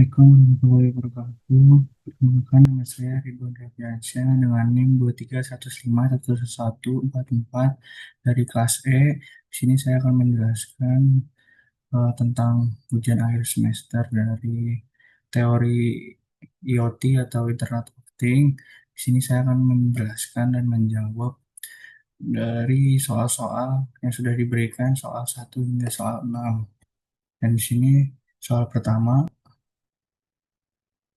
Assalamualaikum warahmatullahi wabarakatuh. Perkenalkan nama saya Ridwan Rafiansyah dengan NIM 231511144 dari kelas E. Di sini saya akan menjelaskan tentang ujian akhir semester dari teori IoT atau Internet of Things. Di sini saya akan menjelaskan dan menjawab dari soal-soal yang sudah diberikan soal 1 hingga soal 6. Dan di sini soal pertama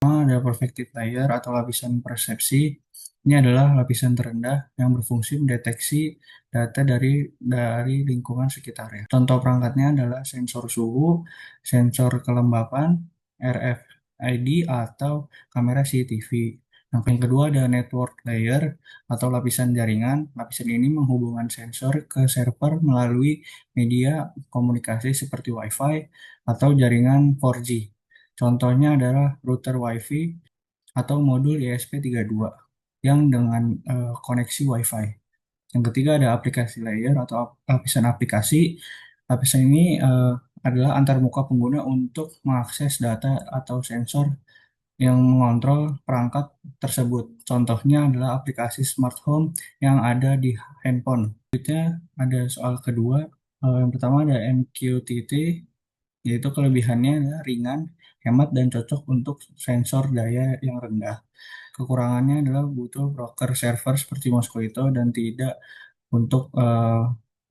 ada perspective layer atau lapisan persepsi. Ini adalah lapisan terendah yang berfungsi mendeteksi data dari lingkungan sekitarnya. Contoh perangkatnya adalah sensor suhu, sensor kelembapan, RFID, atau kamera CCTV. Yang kedua ada network layer atau lapisan jaringan. Lapisan ini menghubungkan sensor ke server melalui media komunikasi seperti Wi-Fi atau jaringan 4G. Contohnya adalah router Wi-Fi atau modul ESP32 yang dengan koneksi Wi-Fi. Yang ketiga ada aplikasi layer atau lapisan aplikasi. Lapisan ini adalah antarmuka pengguna untuk mengakses data atau sensor yang mengontrol perangkat tersebut. Contohnya adalah aplikasi smart home yang ada di handphone. Selanjutnya ada soal kedua. Yang pertama ada MQTT, yaitu kelebihannya adalah ringan, hemat, dan cocok untuk sensor daya yang rendah. Kekurangannya adalah butuh broker server seperti Mosquito dan tidak untuk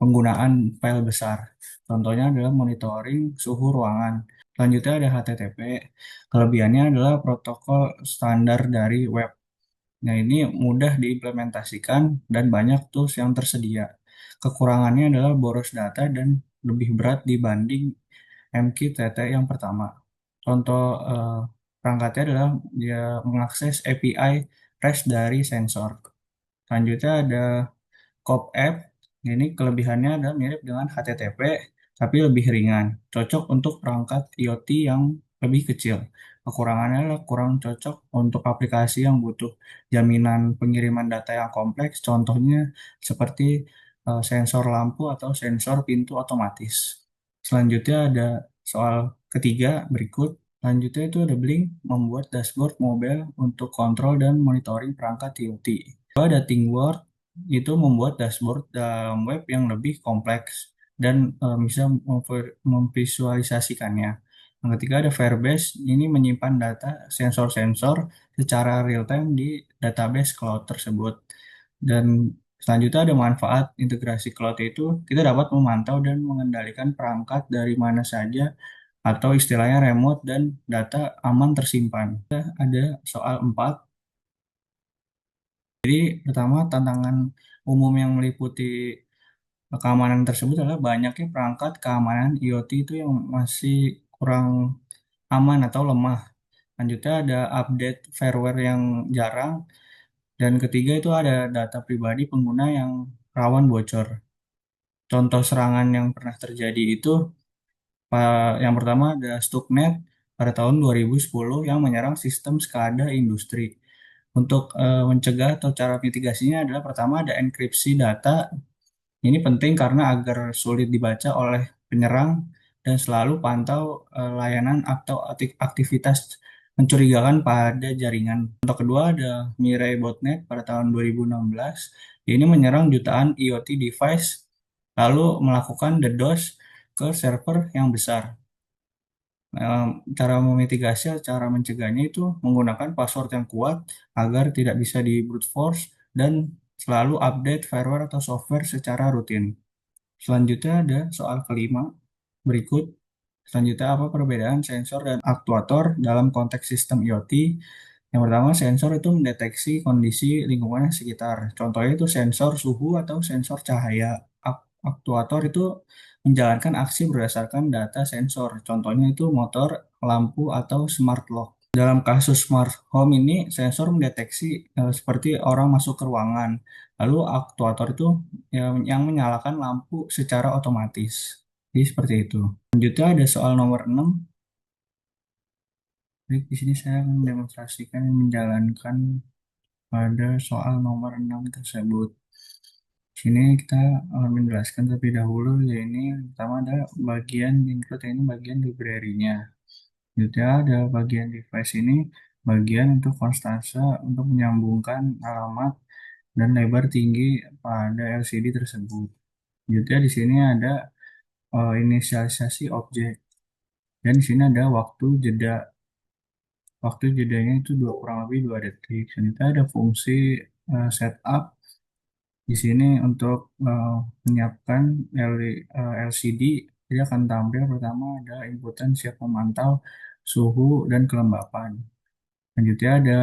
penggunaan file besar. Contohnya adalah monitoring suhu ruangan. Selanjutnya ada HTTP. Kelebihannya adalah protokol standar dari web. Nah, ini mudah diimplementasikan dan banyak tools yang tersedia. Kekurangannya adalah boros data dan lebih berat dibanding MQTT yang pertama. Contoh perangkatnya adalah dia mengakses API REST dari sensor. Selanjutnya ada COP App. Ini kelebihannya adalah mirip dengan HTTP, tapi lebih ringan. Cocok untuk perangkat IoT yang lebih kecil. Kekurangannya adalah kurang cocok untuk aplikasi yang butuh jaminan pengiriman data yang kompleks. Contohnya seperti sensor lampu atau sensor pintu otomatis. Selanjutnya ada soal ketiga berikut. Selanjutnya itu ada Blink membuat dashboard mobile untuk kontrol dan monitoring perangkat IoT. Kedua ada ThinkWorks itu membuat dashboard dalam web yang lebih kompleks dan bisa memvisualisasikannya. Yang ketiga ada Firebase, ini menyimpan data sensor-sensor secara real-time di database cloud tersebut. Dan selanjutnya ada manfaat integrasi cloud itu kita dapat memantau dan mengendalikan perangkat dari mana saja atau istilahnya remote dan data aman tersimpan. Ada soal 4. Jadi pertama tantangan umum yang meliputi keamanan tersebut adalah banyaknya perangkat keamanan IoT itu yang masih kurang aman atau lemah. Lanjutnya ada update firmware yang jarang. Dan ketiga itu ada data pribadi pengguna yang rawan bocor. Contoh serangan yang pernah terjadi itu yang pertama ada Stuxnet pada tahun 2010 yang menyerang sistem SCADA industri. Untuk mencegah atau cara mitigasinya adalah pertama ada enkripsi data. Ini penting karena agar sulit dibaca oleh penyerang dan selalu pantau layanan atau aktivitas mencurigakan pada jaringan. Contoh kedua ada Mirai Botnet pada tahun 2016. Ini menyerang jutaan IoT device lalu melakukan DDoS ke server yang besar. Cara memitigasi, cara mencegahnya itu menggunakan password yang kuat agar tidak bisa di brute force dan selalu update firmware atau software secara rutin. Selanjutnya ada soal kelima berikut. Selanjutnya apa perbedaan sensor dan aktuator dalam konteks sistem IoT? Yang pertama, sensor itu mendeteksi kondisi lingkungan sekitar. Contohnya itu sensor suhu atau sensor cahaya. Aktuator itu menjalankan aksi berdasarkan data sensor. Contohnya itu motor, lampu, atau smart lock. Dalam kasus smart home ini, sensor mendeteksi seperti orang masuk ke ruangan. Lalu aktuator itu yang menyalakan lampu secara otomatis. Jadi seperti itu. Selanjutnya ada soal nomor 6. Jadi di sini saya mendemonstrasikan dan menjalankan pada soal nomor 6 tersebut. Di sini kita menjelaskan terlebih dahulu, ya ini pertama ada bagian include, ini bagian library-nya. Jadi ada bagian device ini bagian untuk konstansa untuk menyambungkan alamat dan lebar tinggi pada LCD tersebut. Jadi di sini ada inisialisasi objek dan di sini ada waktu jeda. Waktu jedanya itu kurang lebih 2 detik. Dan kita ada fungsi setup di sini untuk menyiapkan LCD. Dia akan tampil pertama ada inputan siap memantau suhu dan kelembapan. Selanjutnya ada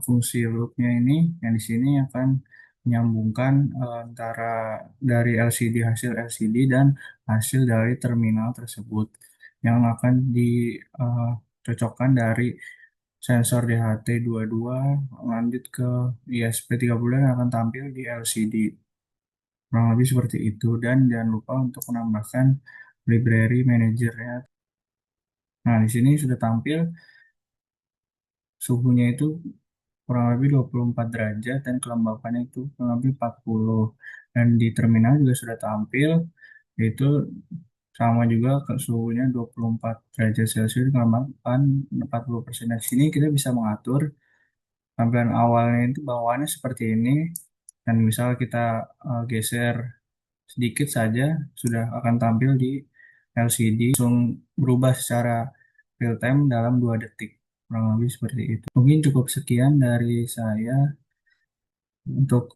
fungsi loopnya ini yang di sini akan menyambungkan antara dari LCD hasil LCD dan hasil dari terminal tersebut yang akan dicocokkan dari sensor DHT22 lanjut ke ISP30 yang akan tampil di LCD. Kurang lebih seperti itu dan jangan lupa untuk menambahkan library manajernya. Nah, di sini sudah tampil suhunya itu kurang lebih 24 derajat dan kelembapannya itu kurang lebih 40. Dan di terminal juga sudah tampil itu sama juga ke suhunya 24 derajat Celcius kelembapan 40%. Di sini kita bisa mengatur tampilan awalnya itu bawaannya seperti ini dan misal kita geser sedikit saja sudah akan tampil di LCD langsung berubah secara real time dalam 2 detik kurang lebih seperti itu. Mungkin cukup sekian dari saya untuk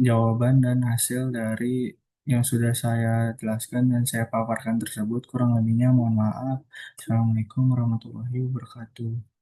jawaban dan hasil dari yang sudah saya jelaskan dan saya paparkan tersebut. Kurang lebihnya mohon maaf. Assalamualaikum warahmatullahi wabarakatuh.